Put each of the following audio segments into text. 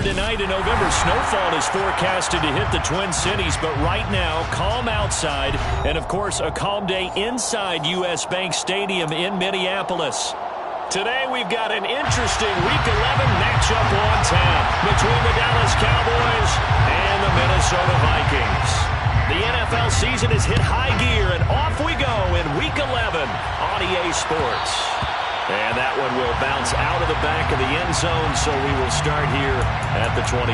tonight in November. Snowfall is forecasted to hit the Twin Cities, but right now, calm outside, and of course, a calm day inside U.S. Bank Stadium in Minneapolis. Today, we've got an interesting Week 11 matchup on tap between the Dallas Cowboys and the Minnesota Vikings. The NFL season has hit high gear, and off we go in Week 11 on EA Sports. And that one will bounce out of the back of the end zone, so we will start here at the 25.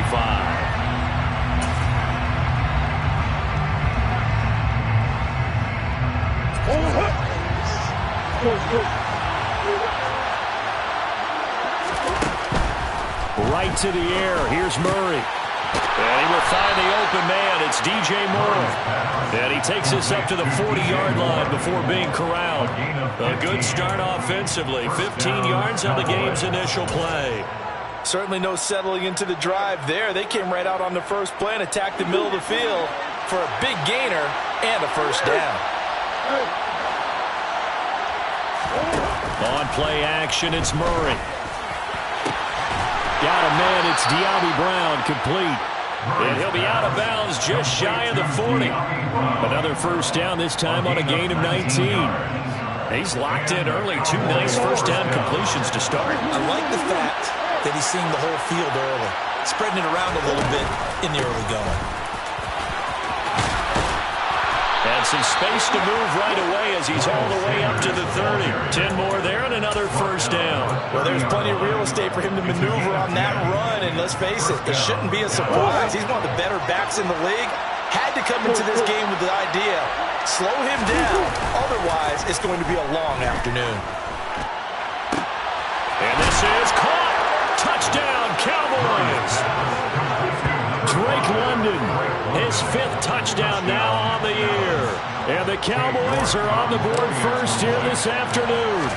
Right to the air. Here's Murray. And he will find the open man. It's DJ Moore. And he takes this up to the 40-yard line before being corralled. A good start offensively. 15 yards on the game's initial play. Certainly no settling into the drive there. They came right out on the first play and attacked the middle of the field for a big gainer and a first down. On play action, it's Murray. Got a man, it's De'Ami Brown, complete. And he'll be out of bounds just shy of the 40. Another first down, this time on a gain of 19. He's locked in early. Two nice first down completions to start. I like the fact that he's seeing the whole field early, spreading it around a little bit in the early going. And some space to move right away as he's all the way up to the 30. 10 more there and another first down. Well, there's plenty of real estate for him to maneuver on that run, and let's face it, it shouldn't be a surprise. He's one of the better backs in the league. Had to come into this game with the idea, slow him down, otherwise it's going to be a long afternoon. And this is caught. Touchdown, Cowboys. Drake London, his 5th touchdown now on the year. And the Cowboys are on the board first here this afternoon.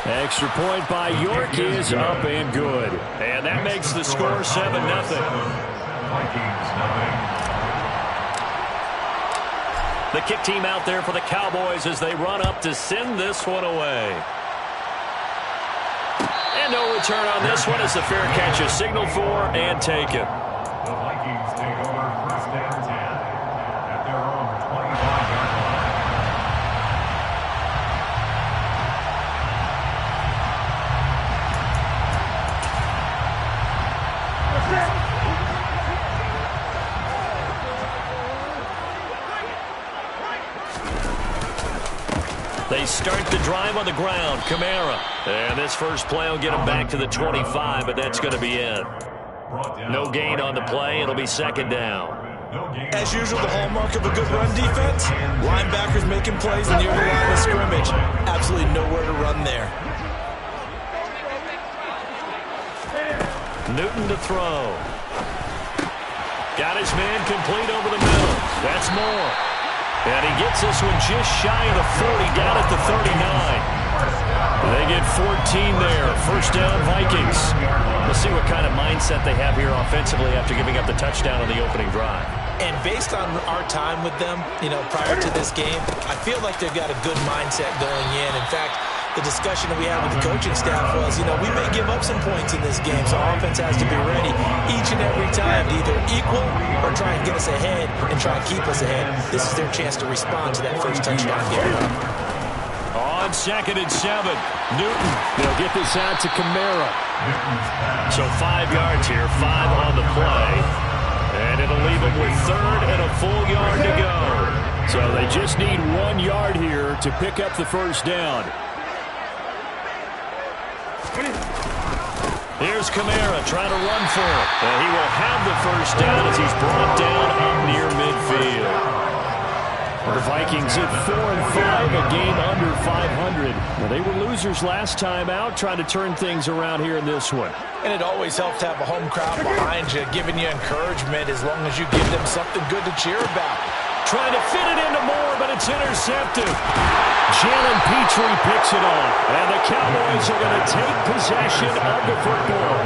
Extra point by York is up and good. And that makes the score 7-0. The kick team out there for the Cowboys as they run up to send this one away. And no return on this one as the fair catch is signaled for and taken. The Vikings take over first and 10 at their own 25-yard line. They start the drive on the ground. Kamara. And this first play will get him back to the 25, but that's going to be it. No gain on the play. It'll be second down. As usual, the hallmark of a good run defense, linebackers making plays near the line of scrimmage. Absolutely nowhere to run there. Newton to throw. Got his man complete over the middle. That's Moore. And he gets this one just shy of the 40, down at the 39. They get 14 there. First down, Vikings. We'll see what kind of mindset they have here offensively after giving up the touchdown on the opening drive. And based on our time with them, prior to this game, I feel like they've got a good mindset going in. In fact, the discussion that we had with the coaching staff was, we may give up some points in this game, so our offense has to be ready each and every time to either equal or try and get us ahead and try and keep us ahead. This is their chance to respond to that first touchdown game. On 2nd and 7, Newton. They'll get this out to Kamara. So 5 yards here, 5 on the play. And it'll leave them with 3rd and a full yard to go. So they just need 1 yard here to pick up the first down. Here's Kamara trying to run for it. And he will have the first down as he's brought down up near midfield. The Vikings at 4-5, a game under 500. Well, they were losers last time out, trying to turn things around here in this one. And it always helps to have a home crowd behind you, giving you encouragement as long as you give them something good to cheer about. Trying to fit it into Moore, but it's intercepted. Jalen Petrie picks it off, and the Cowboys are going to take possession of the football.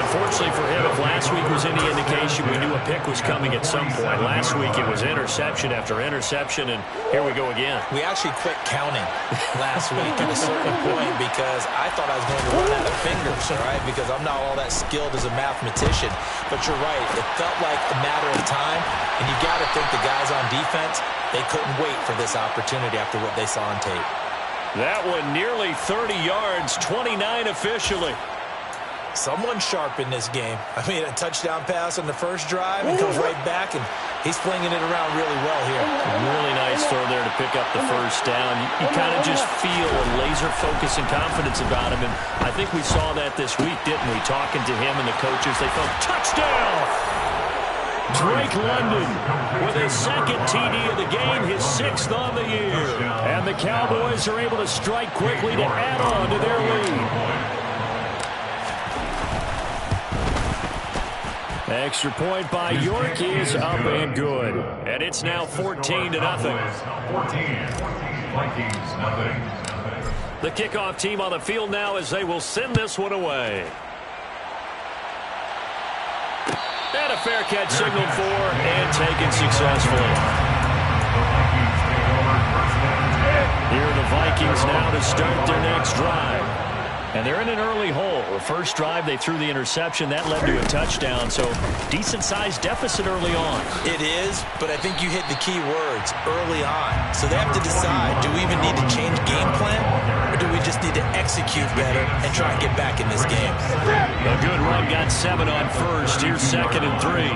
Unfortunately for him, if last week was any indication, we knew a pick was coming at some point. Last week it was interception after interception, and here we go again. We actually quit counting last week at a certain point because I thought I was going to run out of fingers, all right, because I'm not all that skilled as a mathematician. But you're right. It felt like a matter of time, and you got to think the guys on defense, they couldn't wait for this opportunity after what they saw on tape. That one nearly 30 yards, 29 officially. Someone sharp in this game. I mean, a touchdown pass on the first drive and comes right back, and he's flinging it around really well here. Really nice throw there to pick up the first down. You kind of just feel a laser focus and confidence about him, and I think we saw that this week, didn't we? Talking to him and the coaches, they felt touchdown! Drake London with his second TD of the game, his 6th on the year. And the Cowboys are able to strike quickly to add on to their lead. Extra point by York is up and good. And it's now 14-0. 14, Vikings, nothing. The kickoff team on the field now as they will send this one away. And a fair catch signaled for and taken successfully. Here are the Vikings now to start their next drive. And they're in an early hole. The first drive, they threw the interception. That led to a touchdown, so decent-sized deficit early on. It is, but I think you hit the key words, early on. So they have to decide, do we even need to change game plan, or do we just need to execute better and try and get back in this game? A good run, got 7 on first. Here's 2nd and 3.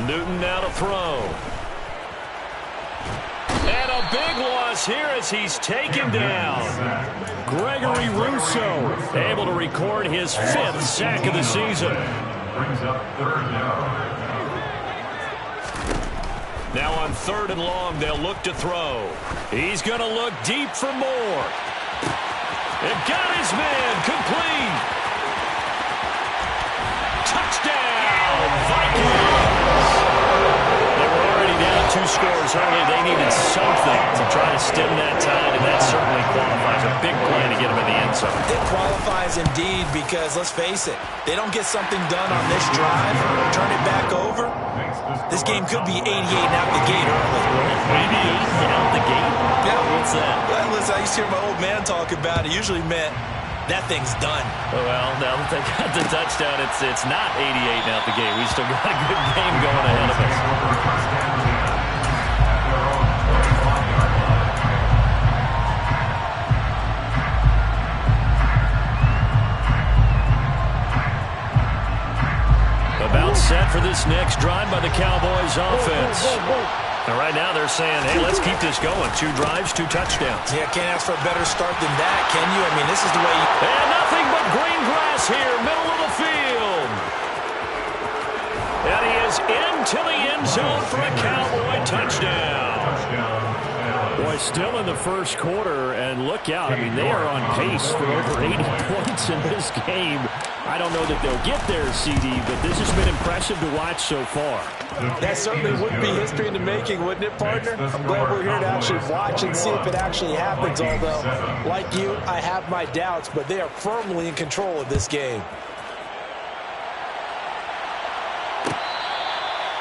Newton now to throw. And a big loss here as he's taken down. Gregory Rousseau able to record his 5th sack of the season. Brings up 3rd down. Now on 3rd and long, they'll look to throw. He's going to look deep for more. It got his man complete. Touchdown, Vikings! 2 scores early. They needed something to try to stem that tide, and that certainly qualifies. A big play to get them in the end zone. It qualifies indeed because, let's face it, they don't get something done on this drive, turn it back over, this game could be 88 out the gate early. 88 out the gate? Yeah. What's that? Well, listen, I used to hear my old man talk about it. It usually meant that thing's done. Well, now that they got the touchdown, it's not 88 out the gate. We still got a good game going ahead of us. About set for this next drive by the Cowboys offense. And right now they're saying, hey, let's keep this going. 2 drives, 2 touchdowns. Yeah, can't ask for a better start than that, can you? I mean, this is the way you... And nothing but green grass here, middle of the field. And he is into the end zone for a Cowboy touchdown. Boy, still in the first quarter, and look out. I mean, they are on pace for over 80 points in this game. I don't know that they'll get there, CD, but this has been impressive to watch so far. That certainly would be history in the making, wouldn't it, partner? I'm glad we're here to actually watch and see if it actually happens, although, like you, I have my doubts, but they are firmly in control of this game.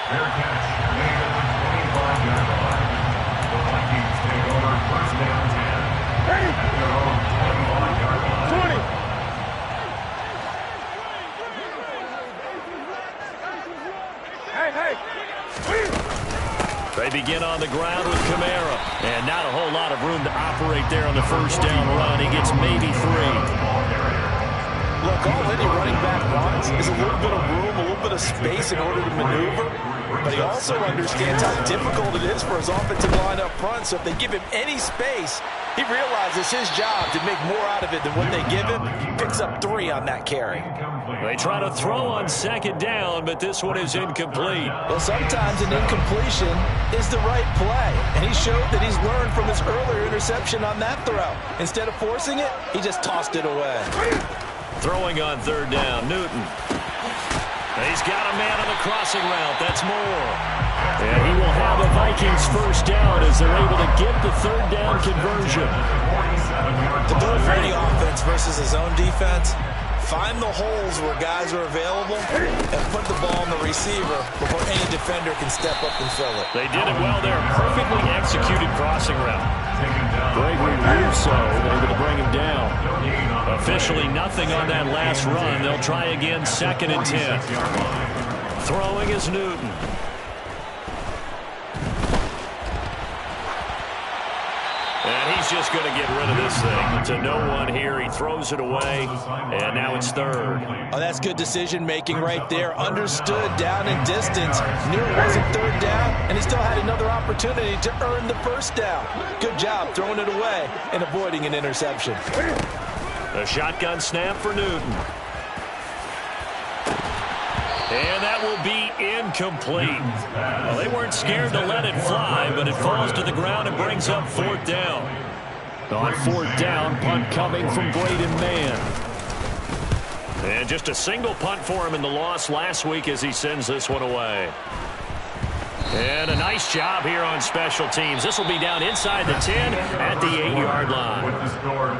Fair catch made at the 25-yard line. The Vikings take over 1st down 10 at their own 25-yard line. 20. They begin on the ground with Kamara. And not a whole lot of room to operate there on the first down run. He gets maybe 3. Look, all any running back wants is a little bit of room, a little bit of space in order to maneuver. But he also understands how difficult it is for his offensive line up front. So if they give him any space, he realizes his job to make more out of it than what they give him. He picks up 3 on that carry. They try to throw on 2nd down, but this one is incomplete. Well, sometimes an incompletion is the right play. And he showed that he's learned from his earlier interception on that throw. Instead of forcing it, he just tossed it away. Throwing on 3rd down, Newton. He's got a man on the crossing route. That's Moore. And he will have a Vikings first down as they're able to get the 3rd down conversion. The Bill Brady offense versus his own defense, Find the holes where guys are available and put the ball on the receiver before any defender can step up and fill it. They did it well there. Perfectly executed crossing route. Gregory Russo able to bring him down. Officially nothing on that last run. They'll try again, 2nd and 10. Throwing is Newton. And he's just going to get rid of this thing. To no one here. He throws it away, and now it's 3rd. Oh, that's good decision-making right there. Understood down and distance. Knew it wasn't 3rd down, and he still had another opportunity to earn the 1st down. Good job throwing it away and avoiding an interception. A shotgun snap for Newton. And that will be incomplete. Well, they weren't scared to let it fly, but it falls to the ground and brings up 4th down. On 4th down, punt coming from Braden Mann. And just a single punt for him in the loss last week as he sends this one away. And a nice job here on special teams. This will be down inside the 10 at the 8-yard line.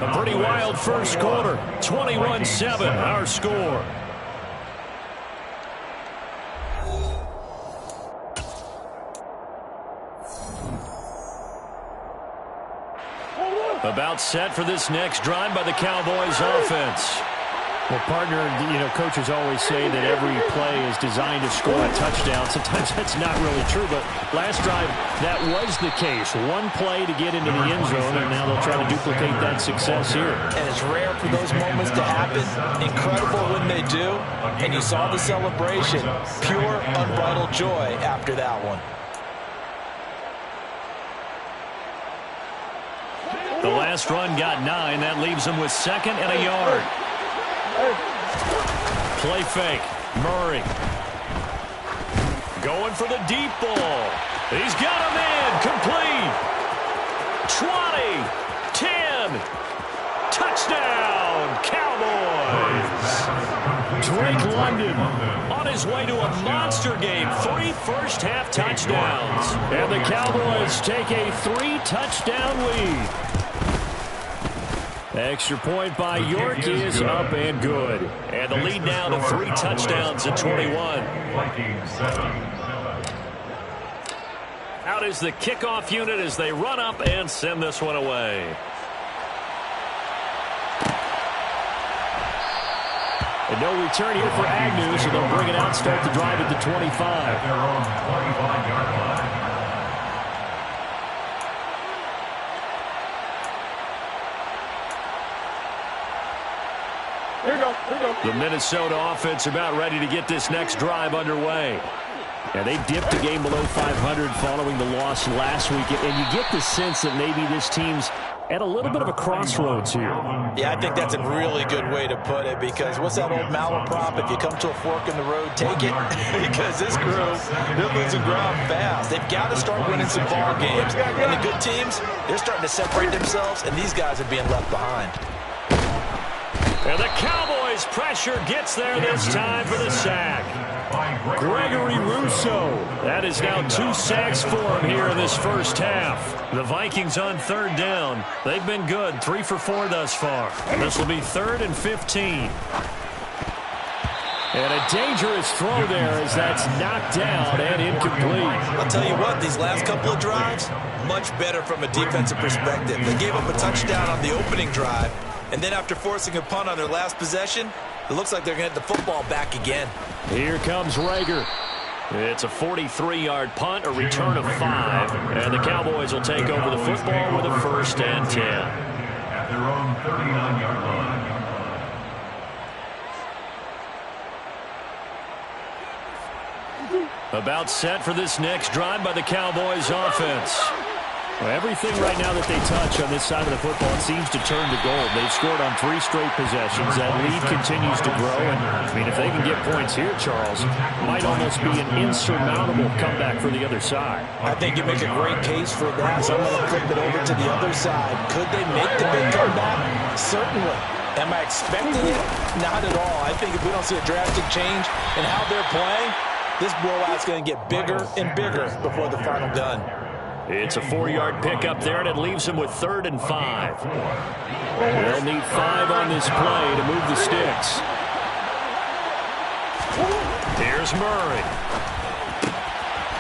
A pretty wild first quarter. 21-7, our score. About set for this next drive by the Cowboys offense. Well, partner, coaches always say that every play is designed to score a touchdown. Sometimes that's not really true, but last drive, that was the case. One play to get into the end zone, and now they'll try to duplicate that success here. And it's rare for those moments to happen. Incredible when they do. And you saw the celebration. Pure, unbridled joy after that one. The last run got 9. That leaves him with 2nd and a yard. Play fake. Murray. Going for the deep ball. He's got him in. Complete. 20. 10. Touchdown. Cowboys. Drake London on his way to a monster game. 3 first-half touchdowns. And the Cowboys take a 3-touchdown lead. Extra point by York is up and good. And the lead now to 3 touchdowns at 21. Out is the kickoff unit as they run up and send this one away. And no return here for Agnew, so they'll bring it out and start the drive at the 25. Their own 25-yard line. The Minnesota offense about ready to get this next drive underway. And they dipped the game below 500 following the loss last week. And you get the sense that maybe this team's at a little bit of a crossroads here. Yeah, I think that's a really good way to put it, because what's that old malaprop? If you come to a fork in the road, take it. Because this group, they're losing ground fast. They've got to start winning some ball games. And the good teams, they're starting to separate themselves, and these guys are being left behind. And the Cowboys pressure gets there this time for the sack. Gregory Russo. That is now 2 sacks for him here in this first half. The Vikings on 3rd down. They've been good. 3 for 4 thus far. This will be 3rd and 15. And a dangerous throw there as that's knocked down and incomplete. I'll tell you what, these last couple of drives, much better from a defensive perspective. They gave up a touchdown on the opening drive, and then after forcing a punt on their last possession, it looks like they're going to get the football back again. Here comes Rager. It's a 43-yard punt, a return of 5, and the Cowboys will take over the football with a 1st and 10. At their own 39-yard line. About set for this next drive by the Cowboys offense. Well, everything right now that they touch on this side of the football seems to turn to gold. They've scored on 3 straight possessions. That lead continues to grow. And, I mean, if they can get points here, Charles, might almost be an insurmountable comeback for the other side. I think you make a great case for that. So I'm going to flip it over to the other side. Could they make the big comeback? Certainly. Am I expecting it? Not at all. I think if we don't see a drastic change in how they're playing, this blowout's going to get bigger and bigger before the final gun. It's a 4-yard pickup there, and it leaves him with 3rd and 5. They'll need 5 on this play to move the sticks. Here's Murray.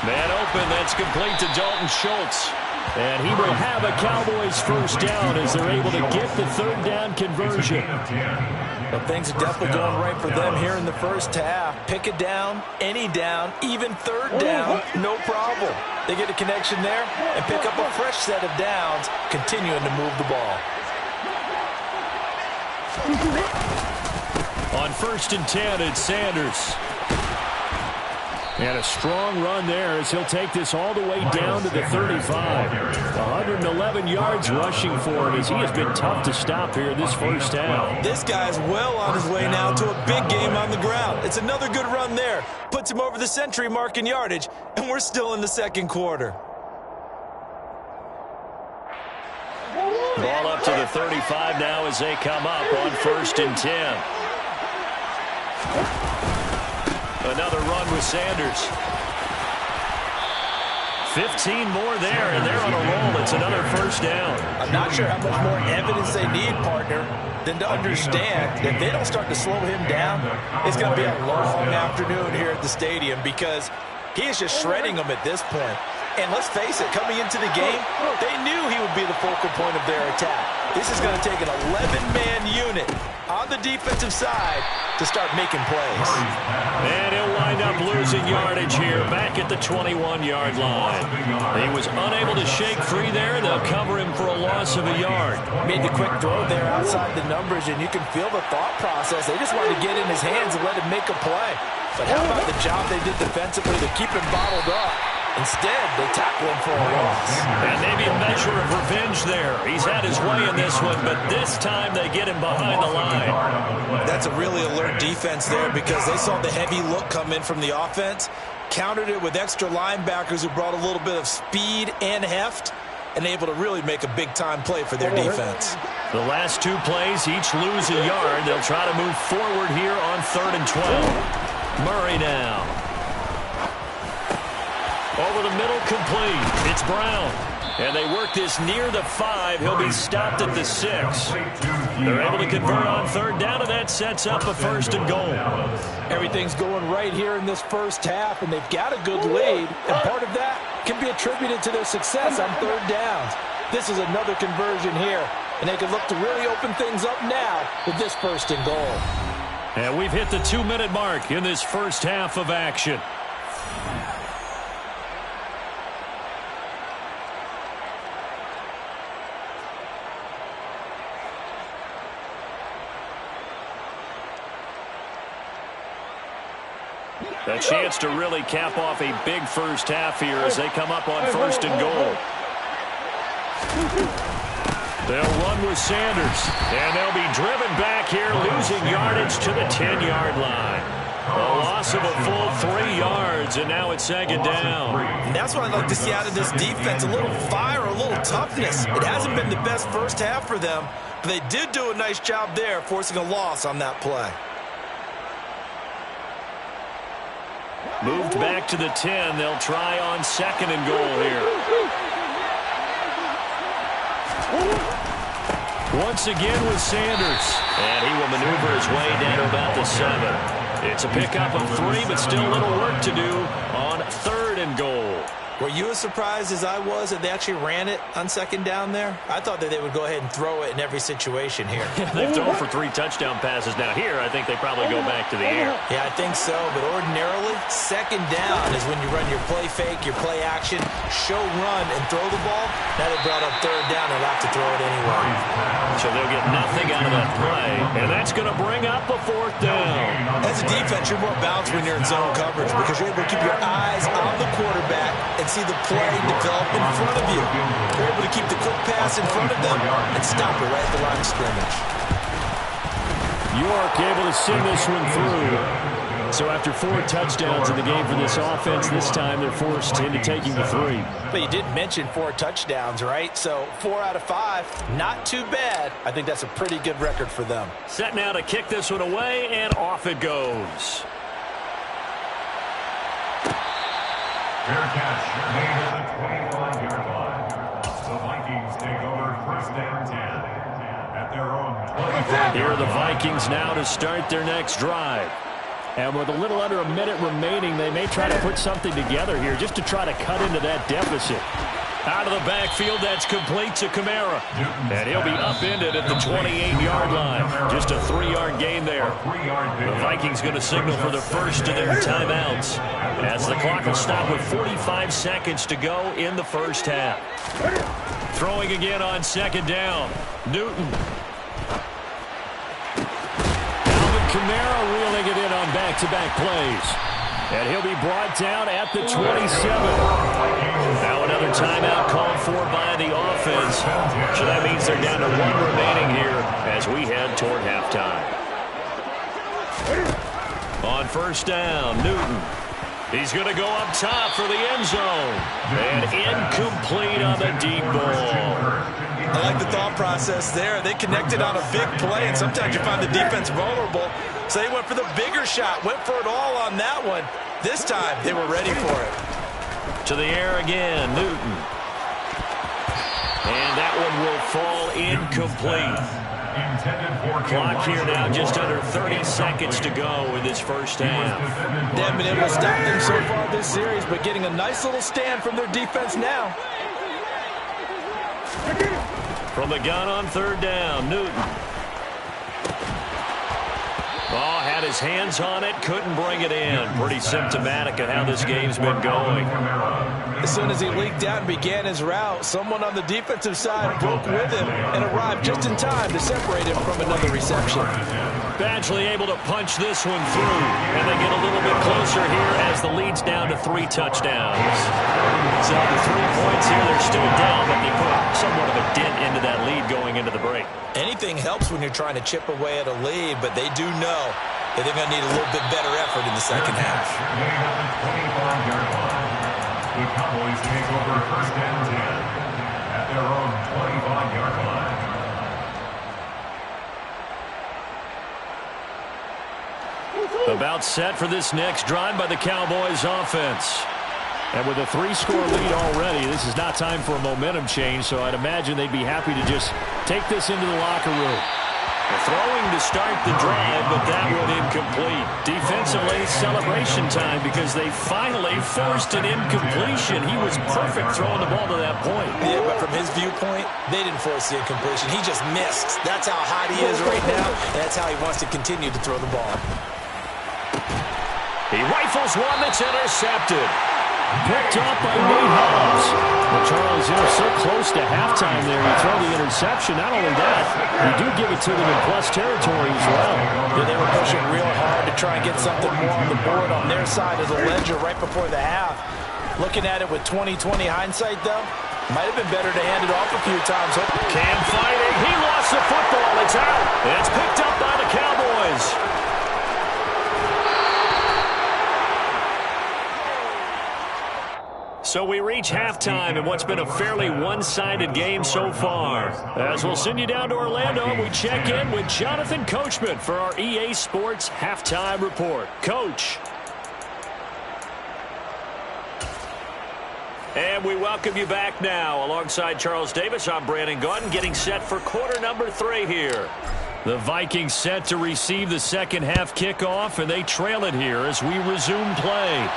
Man open, that's complete to Dalton Schultz. And he will have a Cowboys first down as they're able to get the third down conversion. Well, things are definitely going right for them here in the first half. Pick a down, any down, even third down, no problem. They get a connection there and pick up a fresh set of downs, continuing to move the ball. On 1st and 10, it's Sanders. And a strong run there as he'll take this all the way down to the 35. 111 yards rushing for him as he has been tough to stop here this first half. This guy's well on his way now to a big game on the ground. It's another good run there. Puts him over the century mark in yardage, and we're still in the second quarter. Ball up to the 35 now as they come up on 1st and 10. Another run with Sanders. 15 more there, and they're on a roll. It's another first down. I'm not sure how much more evidence they need, partner, than to understand that if they don't start to slow him down, it's going to be a long afternoon here at the stadium because he is just shredding them at this point. And let's face it, coming into the game, they knew he would be the focal point of their attack. This is going to take an 11-man unit on the defensive side to start making plays. And he'll wind up losing yardage here back at the 21-yard line. He was unable to shake free there. They'll cover him for a loss of a yard. Made the quick throw there outside the numbers, and you can feel the thought process. They just wanted to get in his hands and let him make a play. But how about the job they did defensively to keep him bottled up? Instead, they tackle him for a loss. And maybe a measure of revenge there. He's had his way in this one, but this time they get him behind the line. That's a really alert defense there because they saw the heavy look come in from the offense, countered it with extra linebackers who brought a little bit of speed and heft, and able to really make a big-time play for their defense. The last two plays each lose a yard. They'll try to move forward here on 3rd and 12. Murray now. Over the middle, complete. It's Brown. And they work this near the 5. He'll be stopped at the 6. They're able to convert on 3rd down, and that sets up a 1st and goal. Everything's going right here in this first half, and they've got a good lead. And part of that can be attributed to their success on 3rd downs. This is another conversion here, and they can look to really open things up now with this 1st and goal. And we've hit the 2-minute mark in this first half of action. A chance to really cap off a big first half here as they come up on 1st and goal. They'll run with Sanders, and they'll be driven back here, losing yardage to the 10-yard line. A loss of a full 3 yards, and now it's 2nd down. And that's what I'd like to see out of this defense, a little fire, a little toughness. It hasn't been the best first half for them, but they did do a nice job there, forcing a loss on that play. Moved back to the 10. They'll try on 2nd and goal here. Once again with Sanders. And he will maneuver his way down to about the 7. It's a pickup of 3, but still a little work to do on 3rd and goal. Were you as surprised as I was that they actually ran it on 2nd down there? I thought that they would go ahead and throw it in every situation here. They've thrown for 3 touchdown passes. Now here, I think they probably go back to the air. Yeah, I think so, but ordinarily, 2nd down is when you run your play fake, your play action, show run, and throw the ball. Now they brought up 3rd down, they'll have to throw it anyway. So they'll get nothing out of that play, and that's going to bring up a 4th down. As a defense, you're more balanced when you're in zone coverage because you're able to keep your eyes on the quarterback and see the play develop in front of you. You're able to keep the quick pass in front of them and stop it right at the line of scrimmage. York able to send this one through. So after 4 touchdowns in the game for this offense, this time they're forced into taking the 3. But you did mention 4 touchdowns, right? So 4 out of 5, not too bad. I think that's a pretty good record for them. Set now to kick this one away, and off it goes. Fair catch made at the 25-yard line. The Vikings take over 1st and 10 at their own 25. Here are the Vikings now to start their next drive. And with a little under a minute remaining, they may try to put something together here just to try to cut into that deficit. Out of the backfield, that's complete to Kamara. And he'll be upended at the 28-yard line. Just a 3-yard gain there. The Vikings going to signal for the first of their timeouts, as the clock will stop with 45 seconds to go in the first half. Throwing again on second down. Newton. Alvin Kamara reeling it in on back-to-back plays. And he'll be brought down at the 27. Now another timeout called for by the offense. So that means they're down to 1 remaining here as we head toward halftime. On first down, Newton. He's going to go up top for the end zone. And incomplete on the deep ball. I like the thought process there. They connected on a big play, and sometimes you find the defense vulnerable. So they went for the bigger shot, went for it all on that one. This time, they were ready for it. To the air again, Newton. And that one will fall incomplete. Clock here now, just under 30 seconds to go in this first half. They haven't been able to stop them so far this series, but getting a nice little stand from their defense now. From the gun on third down, Newton. Oh, had his hands on it, couldn't bring it in. Pretty symptomatic of how this game's been going. As soon as he leaked out and began his route, someone on the defensive side broke with him and arrived just in time to separate him from another reception. Badgley able to punch this one through, and they get a little bit closer here as the lead's down to 3 touchdowns. So the 3 points here, they're still down, but they put somewhat of a dent into that lead going into the break. Anything helps when you're trying to chip away at a lead, but they do know that they're going to need a little bit better effort in the second half. The Cowboys take over first and 10 at their own 25-yard line. About set for this next drive by the Cowboys offense. And with a 3-score lead already, this is not time for a momentum change, so I'd imagine they'd be happy to just take this into the locker room. Throwing to start the drive, but that one incomplete. Defensively, celebration time because they finally forced an incompletion. He was perfect throwing the ball to that point. Yeah, but from his viewpoint, they didn't force the incompletion. He just missed. That's how hot he is right now, and that's how he wants to continue to throw the ball. He rifles one that's intercepted. Picked up by Nate Hobbs. Well, Charles, so close to halftime there. You throw the interception. Not only that, you do give it to them in plus territory as well. Yeah, they were pushing real hard to try and get something more on the board on their side of the ledger right before the half. Looking at it with 20/20 hindsight, though, might have been better to hand it off a few times. Cam fighting. He lost the football. It's out. It's picked up by the Cowboys. So we reach halftime in what's been a fairly one-sided game so far. As we'll send you down to Orlando, we check in with Jonathan Coachman for our EA Sports Halftime Report. Coach. And we welcome you back now. Alongside Charles Davis, I'm Brandon Gaudin, getting set for quarter number 3 here. The Vikings set to receive the second half kickoff, and they trail it here as we resume play.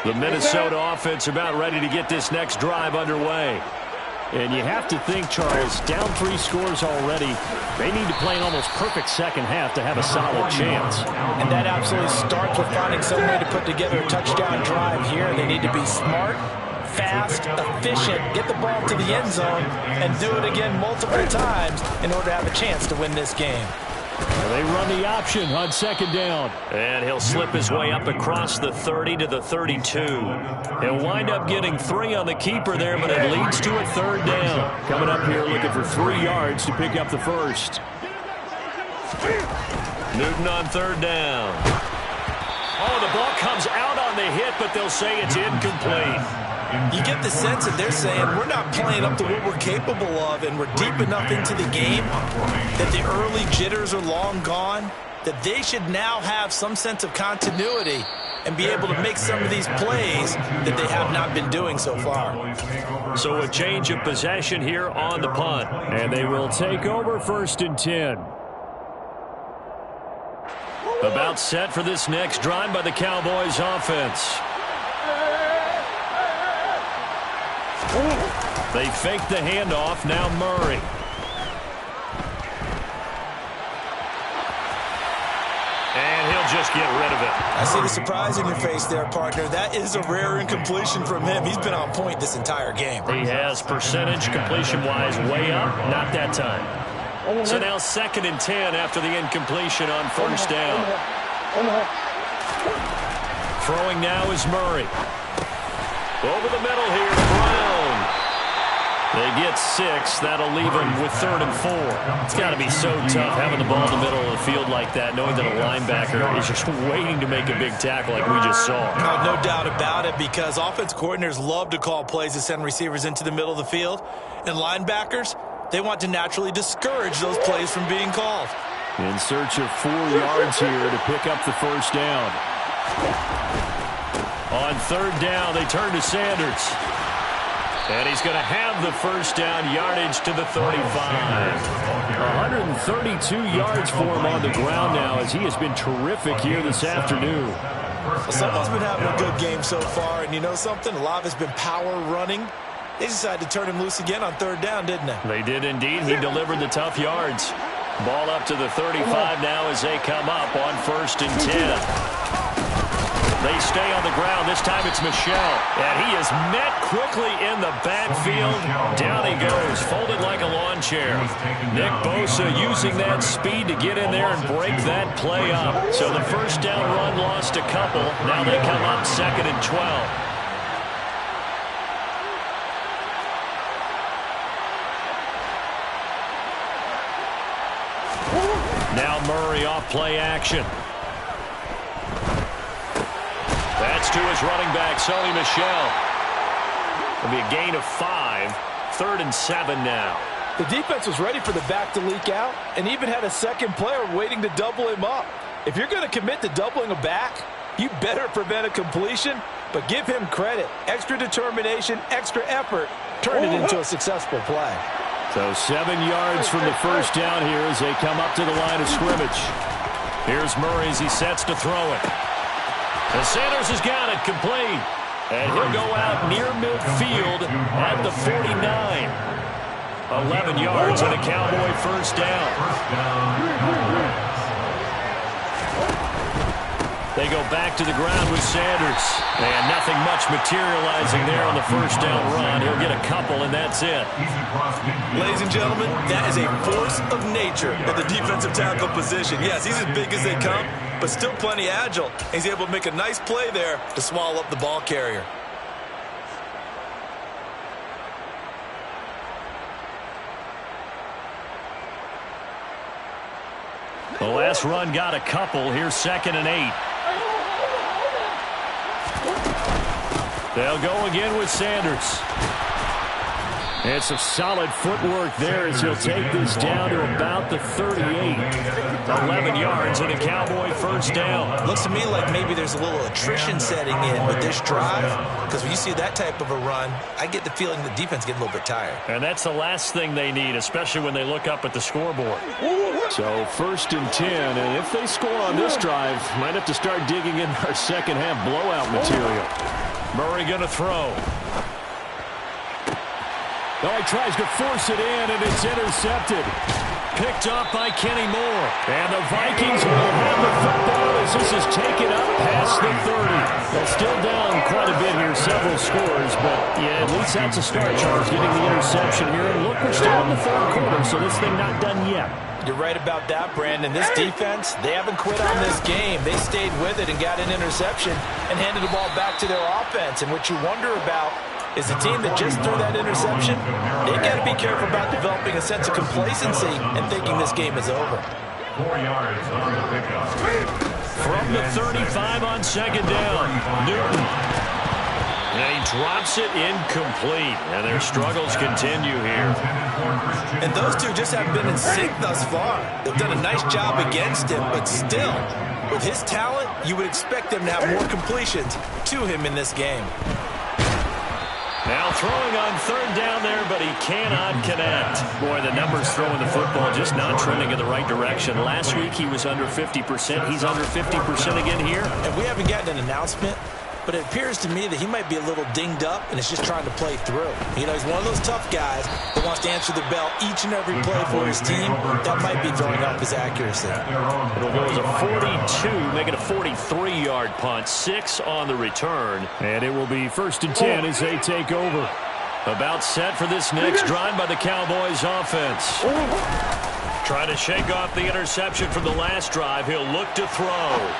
The Minnesota offense about ready to get this next drive underway. And you have to think, Charles, down 3 scores already. They need to play an almost perfect second half to have a solid chance. And that absolutely starts with finding some way to put together a touchdown drive here. They need to be smart, fast, efficient, get the ball to the end zone, and do it again multiple times in order to have a chance to win this game. They run the option on second down. And he'll slip his way up across the 30 to the 32. He'll wind up getting 3 on the keeper there, but it leads to a third down. Coming up here looking for 3 yards to pick up the first. Newton on third down. Oh, the ball comes out on the hit, but they'll say it's incomplete. You get the sense that they're saying we're not playing up to what we're capable of, and we're deep enough into the game that the early jitters are long gone, that they should now have some sense of continuity and be able to make some of these plays that they have not been doing so far. So a change of possession here on the punt. And they will take over 1st and 10. About set for this next drive by the Cowboys offense. They fake the handoff. Now Murray. And he'll just get rid of it. I see the surprise in your face there, partner. That is a rare incompletion from him. He's been on point this entire game. He has percentage completion-wise way up. Not that time. So now 2nd and 10 after the incompletion on 1st down. Throwing now is Murray. Over the middle here, Brown. They get 6. That'll leave them with 3rd and 4. It's got to be so tough having the ball in the middle of the field like that, knowing that a linebacker is just waiting to make a big tackle like we just saw. No doubt about it, because offense coordinators love to call plays to send receivers into the middle of the field. And linebackers, they want to naturally discourage those plays from being called. In search of 4 yards here to pick up the 1st down. On 3rd down, they turn to Sanders. And he's going to have the 1st down, yardage to the 35. 132 yards for him on the ground now, as he has been terrific here this afternoon. Well, someone's been having a good game so far, and you know something? A lot of it's been power running. They decided to turn him loose again on 3rd down, didn't they? They did indeed. He delivered the tough yards. Ball up to the 35 now as they come up on 1st and 10. They stay on the ground. This time it's Michel. And he is met quickly in the backfield. Down he goes, folded like a lawn chair. Nick Bosa using that speed to get in there and break that play up. So the 1st down run lost a couple. Now they come up 2nd and 12. Now Murray off play action. That's to his running back, Sony Michel. It'll be a gain of 5. 3rd and 7 now. The defense was ready for the back to leak out and even had a second player waiting to double him up. If you're going to commit to doubling a back, you better prevent a completion, but give him credit. Extra determination, extra effort, turn it into a successful play. So 7 yards from the 1st down here as they come up to the line of scrimmage. Here's Murray as he sets to throw it. And Sanders has got it complete. And he'll go out near midfield at the 49. 11 yards and a Cowboy 1st down. They go back to the ground with Sanders. And nothing much materializing there on the 1st down run. He'll get a couple, and that's it. Ladies and gentlemen, that is a force of nature at the defensive tackle position. Yes, he's as big as they come, but still plenty agile. He's able to make a nice play there to swallow up the ball carrier. The last run got a couple. Here's 2nd and 8. They'll go again with Sanders. And some solid footwork there as he'll take this down to about the 38. 11 yards and a Cowboy 1st down. Looks to me like maybe there's a little attrition setting in with this drive, because when you see that type of a run, I get the feeling the defense getting a little bit tired. And that's the last thing they need, especially when they look up at the scoreboard. So 1st and 10, and if they score on this drive, might have to start digging in our second half blowout material. Murray going to throw. Oh, he tries to force it in, and it's intercepted. Picked up by Kenny Moore. And the Vikings will have the football as this is taken up past the 30. They're still down quite a bit here, several scores, but yeah, at least that's a start, Charles, getting the interception here. And look, we're still in the 3rd quarter, so this thing not done yet. You're right about that, Brandon. This defense, they haven't quit on this game. They stayed with it and got an interception and handed the ball back to their offense. And what you wonder about is the team that just threw that interception, they got to be careful about developing a sense of complacency and thinking this game is over. 4 yards on the pickup. From the 35 on 2nd down, Newton. And he drops it incomplete. And their struggles continue here. And those two just haven't been in sync thus far. They've done a nice job against him, but still, With his talent, you would expect them to have more completions to him in this game. Now throwing on third down there, but he cannot connect. Boy, the numbers throwing the football just not trending in the right direction. Last week he was under 50%. He's under 50% again here. And we haven't gotten an announcement, but it appears to me that he might be a little dinged up and is just trying to play through. You know, he's one of those tough guys that wants to answer the bell each and every play for his team. That might be throwing off his accuracy. It'll go as a 42, make it a 43-yard punt, 6 on the return. And it will be 1st and 10 as they take over. About set for this next drive by the Cowboys offense. Trying to shake off the interception from the last drive. He'll look to throw.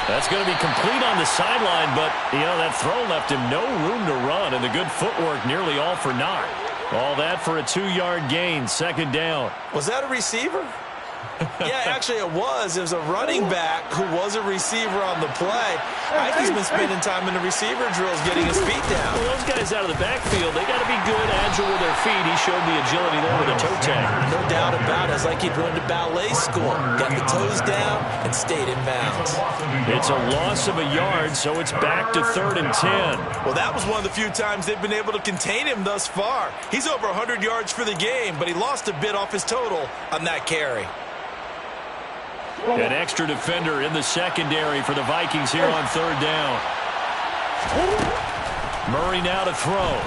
That's going to be complete on the sideline, but, you know, that throw left him no room to run, and the good footwork nearly all for naught. All that for a 2-yard gain, 2nd down. Was that a receiver? Yeah, actually it was. It was a running back who was a receiver on the play. I think he's been spending time in the receiver drills getting his feet down. Well, those guys out of the backfield, they got to be good, agile with their feet. He showed the agility there with a toe tag. No doubt about it. It's like he'd run to ballet school. Got the toes down and stayed in bounds. It's a loss of a yard, so it's back to 3rd and 10. Well, that was one of the few times they've been able to contain him thus far. He's over 100 yards for the game, but he lost a bit off his total on that carry. An extra defender in the secondary for the Vikings here on 3rd down. Murray now to throw.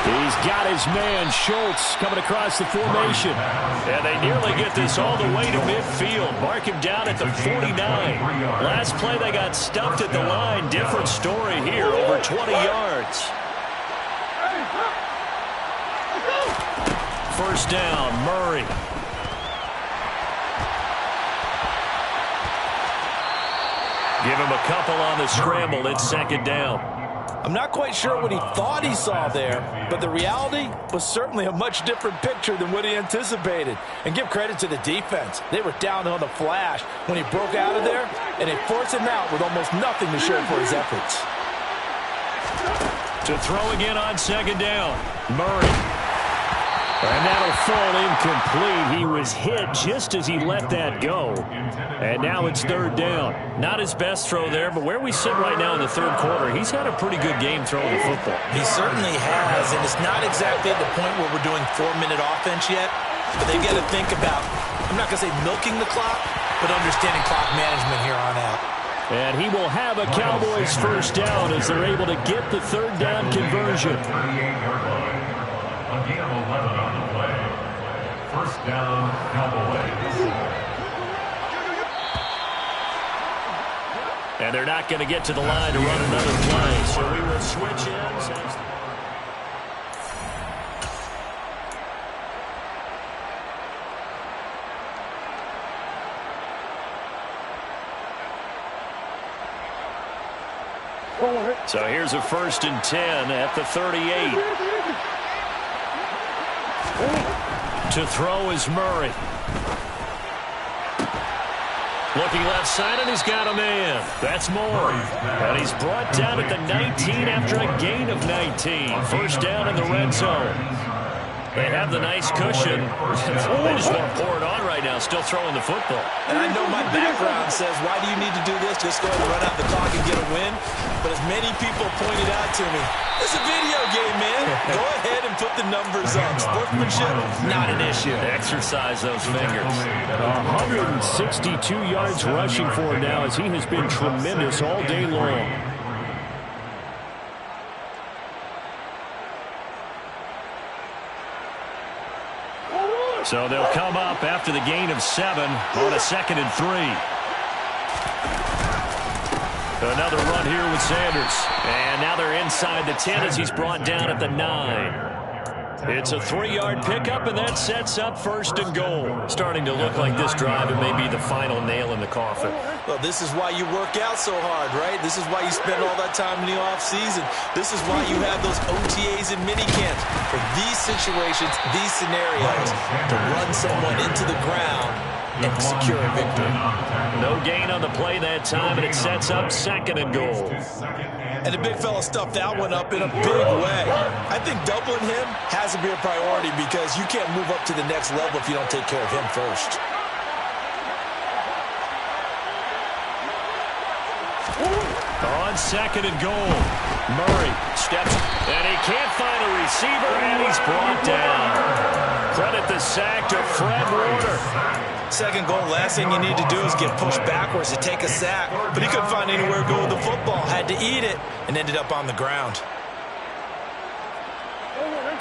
He's got his man, Schultz, coming across the formation. And they nearly get this all the way to midfield. Mark him down at the 49. Last play they got stuffed at the line. Different story here, over 20 yards. 1st down, Murray. Give him a couple on the scramble. It's 2nd down. I'm not quite sure what he thought he saw there, but the reality was certainly a much different picture than what he anticipated. And give credit to the defense. They were down on the flash when he broke out of there, and they forced him out with almost nothing to show for his efforts. To throw again on 2nd down, Murray. And that'll fall incomplete. He was hit just as he let that go. And now it's 3rd down. Not his best throw there, but where we sit right now in the 3rd quarter, he's had a pretty good game throwing the football. He certainly has, and it's not exactly at the point where we're doing 4-minute offense yet, but they've got to think about, I'm not going to say milking the clock, but understanding clock management here on out. And he will have a Cowboys 1st down as they're able to get the 3rd down conversion. 38-yard line. Again, 11 on the play. 1st down, Cowboys. And they're not going to get to the line to run another play, so we will switch ends. So here's a 1st and 10 at the 38. To throw is Murray. Looking left side, and he's got a man. That's Moore. And he's brought down at the 19 after a gain of 19. 1st down in the red zone. They have the nice cushion. They just want to pour it on right now, still throwing the football. And I know my background says, why do you need to do this? Just go ahead and run out the clock and get a win. But as many people pointed out to me, it's a video game, man. Go ahead and put the numbers up. Sportsmanship, not an issue. Exercise those fingers. 162 yards rushing for him now as he has been tremendous all day long. So they'll come up after the gain of 7 on a 2nd and 3. Another run here with Sanders. And now they're inside the 10 as he's brought down at the 9. It's a 3-yard pickup, and that sets up 1st and goal. Starting to look like this drive, it may be the final nail in the coffin. Well, this is why you work out so hard, right? This is why you spend all that time in the offseason. This is why you have those OTAs and minicamps for these situations, these scenarios, to run someone into the ground and secure a victory. No gain on the play that time, and it sets up 2nd and goal. And the big fella stuffed that one up in a big way. I think doubling him has to be a priority because you can't move up to the next level if you don't take care of him first. On second and goal, Murray steps, and he can't find a receiver, and he's brought down. Credit the sack to Fred Warner. Second goal, last thing you need to do is get pushed backwards to take a sack. But he couldn't find anywhere to go with the football. Had to eat it and ended up on the ground.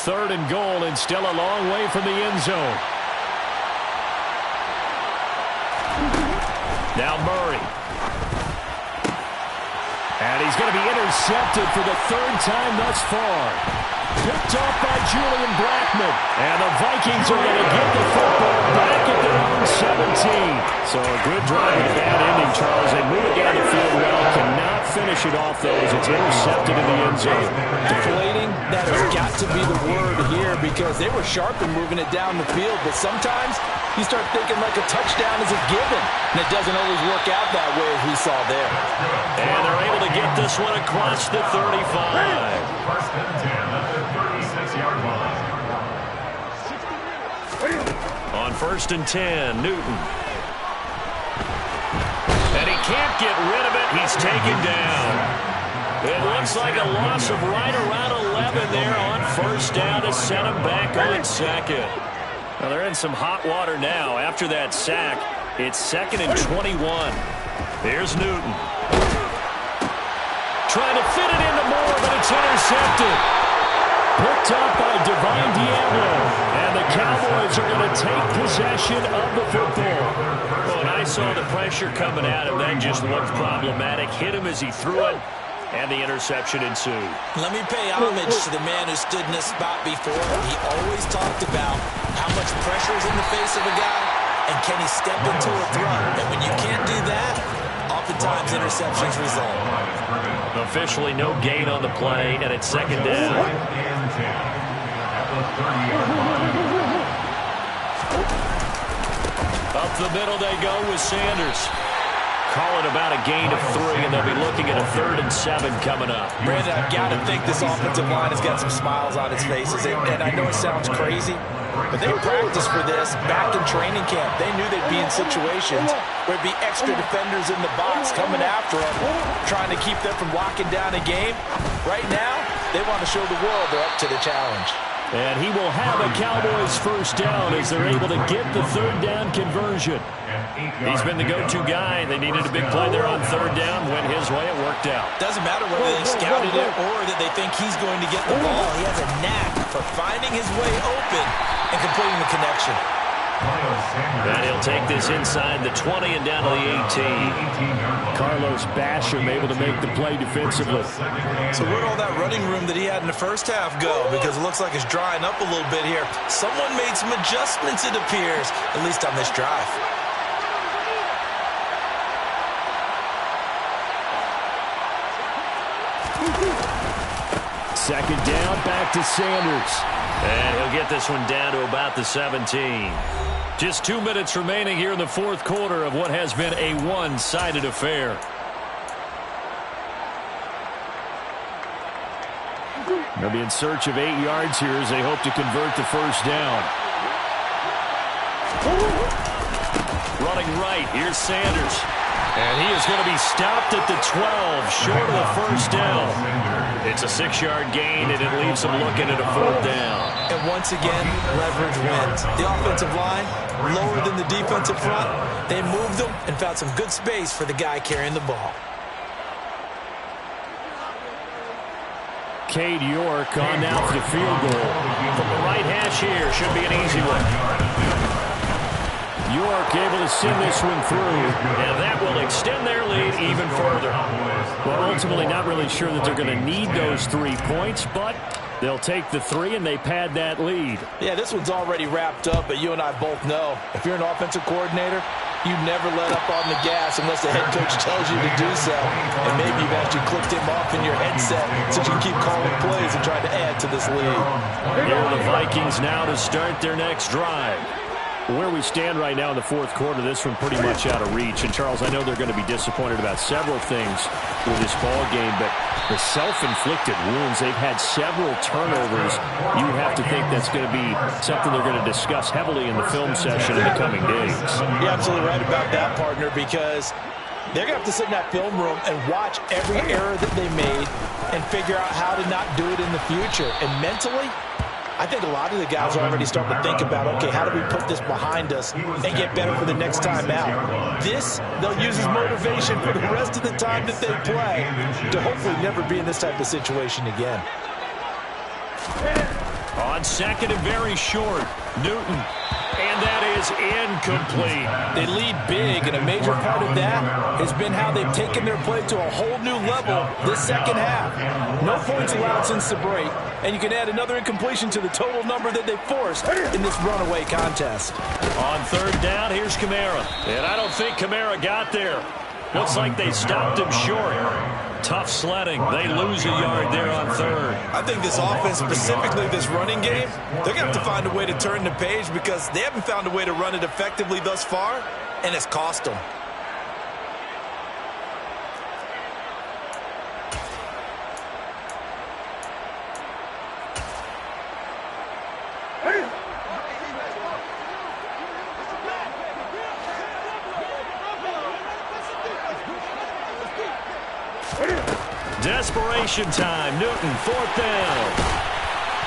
Third and goal, and still a long way from the end zone. Now Murray. And he's going to be intercepted for the third time thus far. Picked off by Julian Blackman. And the Vikings are going to get the football back at their own 17. So a good drive with a bad ending, Charles. They move it down the field well. Cannot finish it off, though, as it's intercepted in the end zone. Deflating, that has got to be the word here, because they were sharp in moving it down the field. But sometimes you start thinking like a touchdown is a given. And it doesn't always work out that way, as we saw there. And they're able to get this one across the 35. First and 10 at the 36-yard line. On first and 10, Newton. And he can't get rid of it. He's taken down. It looks like a loss of right around 11 there on first down to send him back on second. Well, they're in some hot water now. After that sack, it's second and 21. Here's Newton. Trying to fit it into Moore, but it's intercepted. Picked up by Divine Diablo. And the Cowboys are going to take possession of the football. Well, and I saw the pressure coming at him. That just looked problematic. Hit him as he threw it, and the interception ensued. Let me pay homage to the man who stood in this spot before. He always talked about how much pressure is in the face of a guy, and can he step into a throw. And when you can't do that, oftentimes interceptions result. Officially no gain on the play, and it's second down. Up the middle they go with Sanders. Call it about a gain of 3, and they'll be looking at a 3rd and 7 coming up. Brandon, I've got to think this offensive line has got some smiles on its faces. And I know it sounds crazy, but they practiced for this back in training camp. They knew they'd be in situations where it'd be extra defenders in the box coming after them, trying to keep them from locking down a game. Right now, they want to show the world they're up to the challenge. And he will have a Cowboys first down as they're able to get the 3rd down conversion. He's been the go-to guy. They needed a big play there on 3rd down. Went his way. It worked out. Doesn't matter whether they scouted it or that they think he's going to get the ball. He has a knack for finding his way open and completing the connection. And he'll take this inside the 20 and down to the 18. Carlos Basham able to make the play defensively. So where'd all that running room that he had in the first half go? Because it looks like it's drying up a little bit here. Someone made some adjustments, it appears, at least on this drive. Second down, back to Sanders. And he'll get this one down to about the 17. Just 2 minutes remaining here in the 4th quarter of what has been a one-sided affair. They'll be in search of 8 yards here as they hope to convert the first down. Running right, here's Sanders. And he is going to be stopped at the 12, short of the first down. It's a 6-yard gain, and it leaves them looking at a 4th down. And once again, leverage wins. The offensive line, lower than the defensive front. They moved them and found some good space for the guy carrying the ball. Cade York on now for the field goal. From the right hash here, should be an easy one. York able to send this one through. And that will extend their lead even further. Well, ultimately not really sure that they're going to need those 3 points, but they'll take the 3 and they pad that lead. Yeah, this one's already wrapped up, but you and I both know if you're an offensive coordinator, you never let up on the gas unless the head coach tells you to do so. And maybe you've actually clicked him off in your headset so you can keep calling plays and trying to add to this lead. Here are the Vikings now to start their next drive. Where we stand right now in the 4th quarter, this one pretty much out of reach. And, Charles, I know they're going to be disappointed about several things with this ball game, but the self-inflicted wounds, they've had several turnovers. You would have to think that's going to be something they're going to discuss heavily in the film session in the coming days. You're absolutely right about that, partner, because They're going to have to sit in that film room and watch every error that they made and figure out how to not do it in the future. And mentally, I think a lot of the guys are already starting to think about, okay, how do we put this behind us and get better for the next time out? This, they'll use as motivation for the rest of the time that they play to hopefully never be in this type of situation again. On second and very short, Newton. And that is incomplete. They lead big, and a major part of that has been how they've taken their play to a whole new level this second half. No points allowed since the break, and you can add another incompletion to the total number that they forced in this runaway contest. On third down, here's Kamara. And I don't think Kamara got there. Looks like they stopped him short. Tough sledding. They lose a yard there on third. I think this offense, specifically this running game, they're going to have to find a way to turn the page because they haven't found a way to run it effectively thus far, and it's cost them. Desperation time. Newton, fourth down.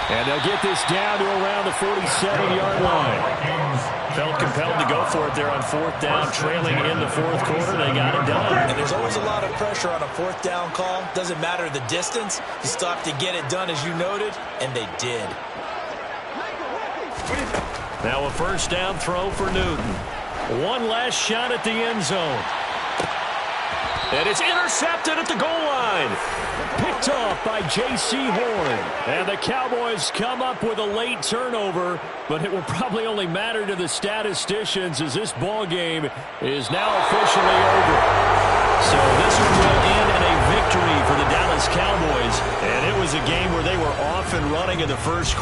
And they'll get this down to around the 47-yard line. Felt compelled to go for it there on fourth down, trailing in the fourth quarter. They got it done. And there's always a lot of pressure on a fourth down call. Doesn't matter the distance. You still have to get it done, as you noted, and they did. Now a first down throw for Newton. One last shot at the end zone. And it's intercepted at the goal line. Picked off by J.C. Horn. And the Cowboys come up with a late turnover, but it will probably only matter to the statisticians as this ball game is now officially over. So this one will end in a victory for the Dallas Cowboys. And it was a game where they were off and running in the first quarter.